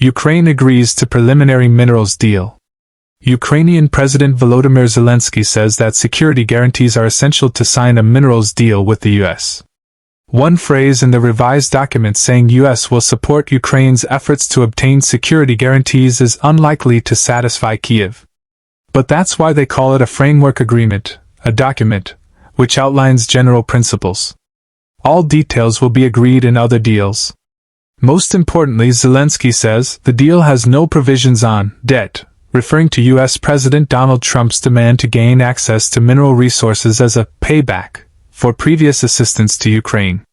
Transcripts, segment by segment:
Ukraine agrees to preliminary minerals deal. Ukrainian President Volodymyr Zelensky says that security guarantees are essential to sign a minerals deal with the U.S. One phrase in the revised document saying U.S. will support Ukraine's efforts to obtain security guarantees is unlikely to satisfy Kyiv. But that's why they call it a framework agreement, a document, which outlines general principles. All details will be agreed in other deals. Most importantly, Zelensky says, the deal has no provisions on debt, referring to U.S. President Donald Trump's demand to gain access to mineral resources as a payback for previous assistance to Ukraine.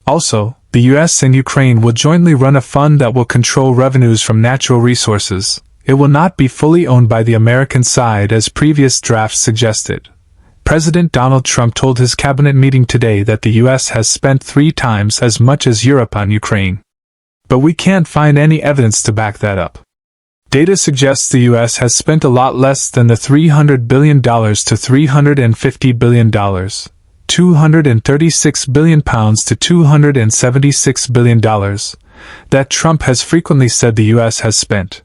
Also, the U.S. and Ukraine will jointly run a fund that will control revenues from natural resources. It will not be fully owned by the American side as previous drafts suggested. President Donald Trump told his cabinet meeting today that the U.S. has spent 3 times as much as Europe on Ukraine. But we can't find any evidence to back that up. Data suggests the U.S. has spent a lot less than the $300 billion to $350 billion, £236 billion to $276 billion, that Trump has frequently said the U.S. has spent.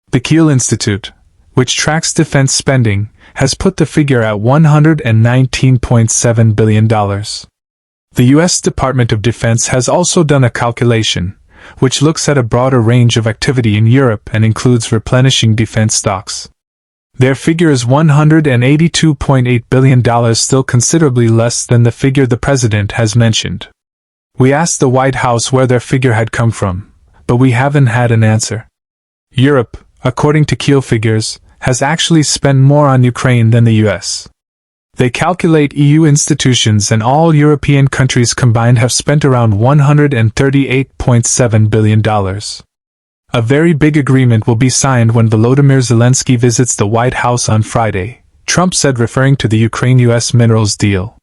The Kiel Institute, which tracks defense spending, has put the figure at $119.7 billion. The U.S. Department of Defense has also done a calculation, which looks at a broader range of activity in Europe and includes replenishing defense stocks. Their figure is $182.8 billion, still considerably less than the figure the president has mentioned. We asked the White House where their figure had come from, but we haven't had an answer. Europe, according to Kiel figures, has actually spent more on Ukraine than the U.S. They calculate EU institutions and all European countries combined have spent around $138.7 billion. A very big agreement will be signed when Volodymyr Zelensky visits the White House on Friday, Trump said, referring to the Ukraine-US minerals deal.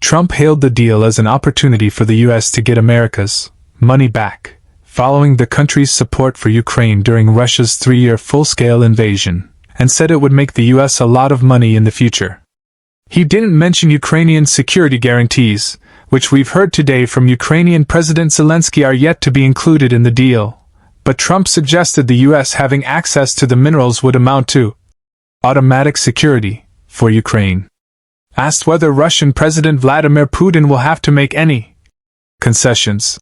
Trump hailed the deal as an opportunity for the U.S. to get America's money back, following the country's support for Ukraine during Russia's 3-year full-scale invasion, and said it would make the U.S. a lot of money in the future. He didn't mention Ukrainian security guarantees, which we've heard today from Ukrainian President Zelensky are yet to be included in the deal, but Trump suggested the U.S. having access to the minerals would amount to automatic security for Ukraine. Asked whether Russian President Vladimir Putin will have to make any concessions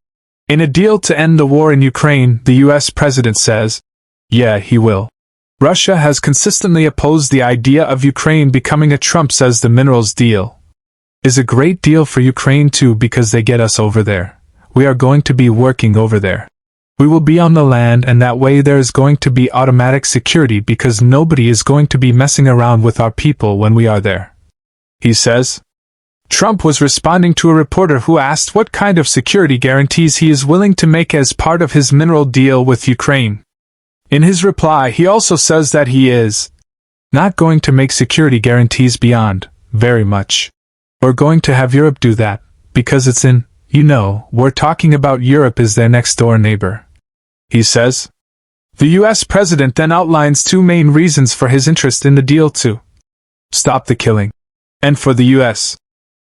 in a deal to end the war in Ukraine, the U.S. president says, yeah, he will. Russia has consistently opposed the idea of Ukraine becoming a Trump says the minerals deal is a great deal for Ukraine too because they get us over there. We are going to be working over there. We will be on the land and that way there is going to be automatic security because nobody is going to be messing around with our people when we are there. He says. Trump was responding to a reporter who asked what kind of security guarantees he is willing to make as part of his mineral deal with Ukraine. In his reply, he also says that he is not going to make security guarantees beyond very much. We're going to have Europe do that, because it's in, we're talking about Europe is their next door neighbor. He says. The U.S. president then outlines 2 main reasons for his interest in the deal: to stop the killing, and for the U.S.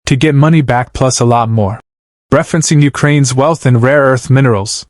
to get money back plus a lot more, referencing Ukraine's wealth in rare earth minerals.